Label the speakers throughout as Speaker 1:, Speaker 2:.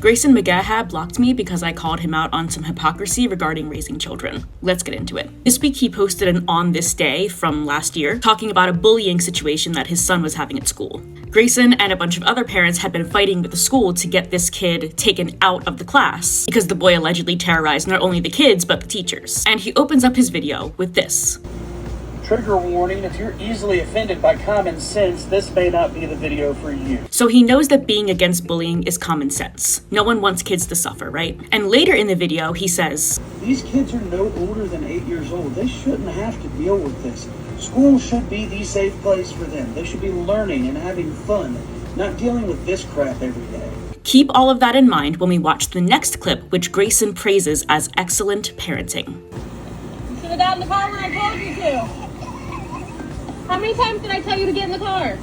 Speaker 1: Graeson McGaha blocked me because I called him out on some hypocrisy regarding raising children. Let's get into it. This week he posted an On This Day from last year talking about a bullying situation that his son was having at school. Graeson and a bunch of other parents had been fighting with the school to get this kid taken out of the class because the boy allegedly terrorized not only the kids but the teachers. And he opens up his video with this.
Speaker 2: Trigger warning, if you're easily offended by common sense, this may not be the video for you.
Speaker 1: So he knows that being against bullying is common sense. No one wants kids to suffer, right? And later in the video, he says,
Speaker 2: these kids are no older than 8 years old. They shouldn't have to deal with this. School should be the safe place for them. They should be learning and having fun, not dealing with this crap every day.
Speaker 1: Keep all of that in mind when we watch the next clip, which Graeson praises as excellent parenting.
Speaker 3: You should have gotten in the car when I told you to. How many times did I tell you to get in the car?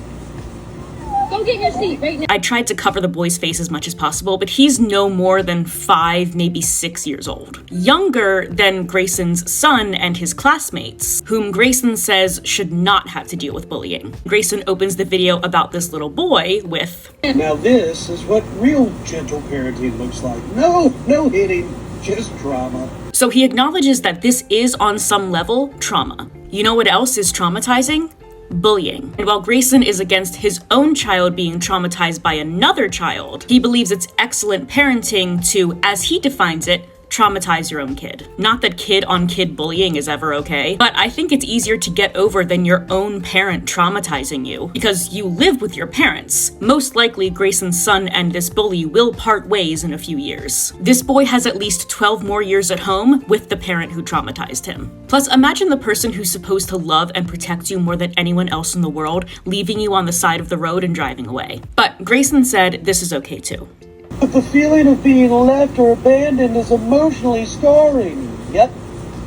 Speaker 3: Go get in your seat right now.
Speaker 1: I tried to cover the boy's face as much as possible, but he's no more than 5, maybe 6 years old. Younger than Graeson's son and his classmates, whom Graeson says should not have to deal with bullying. Graeson opens the video about this little boy with,
Speaker 2: now this is what real gentle parenting looks like. No hitting, just drama.
Speaker 1: So he acknowledges that this is on some level trauma. You know what else is traumatizing? Bullying. And while Graeson is against his own child being traumatized by another child, he believes it's excellent parenting to, as he defines it, traumatize your own kid. Not that kid-on-kid bullying is ever okay, but I think it's easier to get over than your own parent traumatizing you, because you live with your parents. Most likely, Graeson's son and this bully will part ways in a few years. This boy has at least 12 more years at home with the parent who traumatized him. Plus, imagine the person who's supposed to love and protect you more than anyone else in the world, leaving you on the side of the road and driving away. But Graeson said this is okay too.
Speaker 2: But the feeling of being left or abandoned is emotionally scarring. Yep.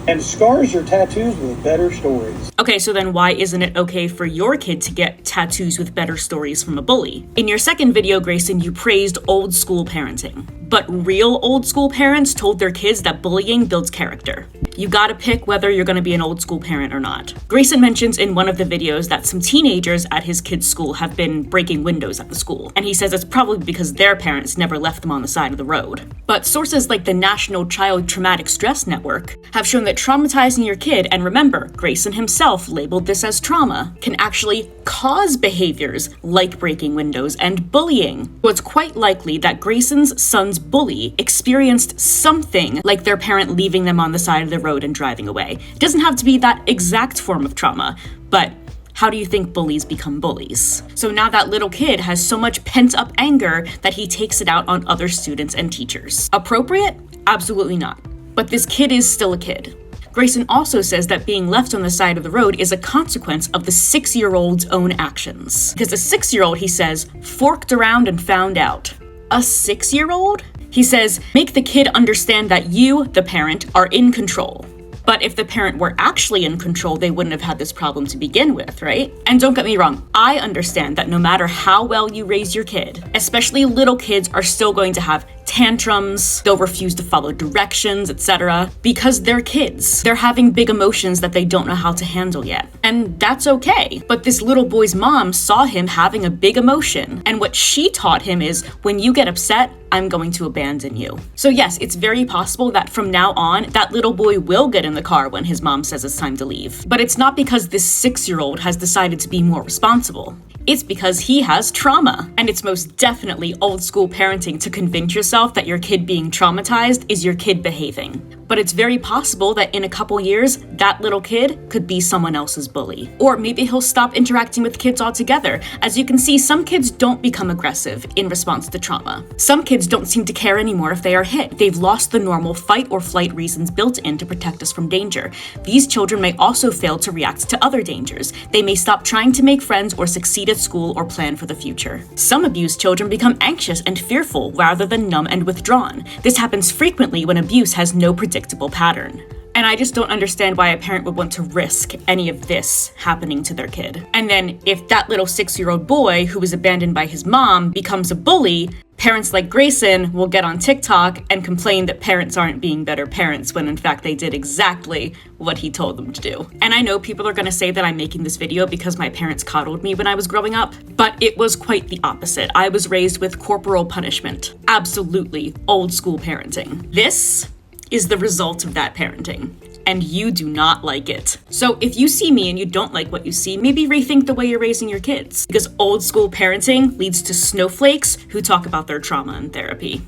Speaker 2: And scars are tattoos with better stories.
Speaker 1: Okay, so then why isn't it okay for your kid to get tattoos with better stories from a bully? In your second video, Graeson, you praised old school parenting. But real old school parents told their kids that bullying builds character. You gotta pick whether you're gonna be an old school parent or not. Graeson mentions in one of the videos that some teenagers at his kid's school have been breaking windows at the school. And he says it's probably because their parents never left them on the side of the road. But sources like the National Child Traumatic Stress Network have shown that traumatizing your kid, and remember, Graeson himself labeled this as trauma, can actually cause behaviors like breaking windows and bullying. So it's quite likely that Graeson's son's bully experienced something like their parent leaving them on the side of the road and driving away. It doesn't have to be that exact form of trauma, but how do you think bullies become bullies? So now that little kid has so much pent-up anger that he takes it out on other students and teachers. Appropriate? Absolutely not. But this kid is still a kid. Graeson also says that being left on the side of the road is a consequence of the 6-year-old's own actions. Because the 6-year-old, he says, forked around and found out. A 6-year-old? He says, make the kid understand that you, the parent, are in control. But if the parent were actually in control, they wouldn't have had this problem to begin with, right? And don't get me wrong, I understand that no matter how well you raise your kid, especially little kids are still going to have tantrums, they'll refuse to follow directions, etc. because they're kids. They're having big emotions that they don't know how to handle yet. And that's okay. But this little boy's mom saw him having a big emotion, and what she taught him is, when you get upset, I'm going to abandon you. So yes, it's very possible that from now on, that little boy will get in the car when his mom says it's time to leave. But it's not because this 6-year-old has decided to be more responsible. It's because he has trauma. And it's most definitely old school parenting to convince yourself that your kid being traumatized is your kid behaving. But it's very possible that in a couple years, that little kid could be someone else's bully. Or maybe he'll stop interacting with kids altogether. As you can see, some kids don't become aggressive in response to trauma. Some kids don't seem to care anymore if they are hit. They've lost the normal fight or flight reasons built in to protect us from danger. These children may also fail to react to other dangers. They may stop trying to make friends or succeed at school or plan for the future. Some abused children become anxious and fearful rather than numb and withdrawn. This happens frequently when abuse has no predictable pattern. And I just don't understand why a parent would want to risk any of this happening to their kid. And then if that little 6-year-old boy who was abandoned by his mom becomes a bully, Parents like Graeson will get on TikTok and complain that parents aren't being better parents when in fact they did exactly what he told them to do. And I know people are gonna say that I'm making this video because my parents coddled me when I was growing up, but it was quite the opposite. I was raised with corporal punishment. Absolutely old school parenting. This is the result of that parenting, and you do not like it. So if you see me and you don't like what you see, maybe rethink the way you're raising your kids, because old school parenting leads to snowflakes who talk about their trauma in therapy.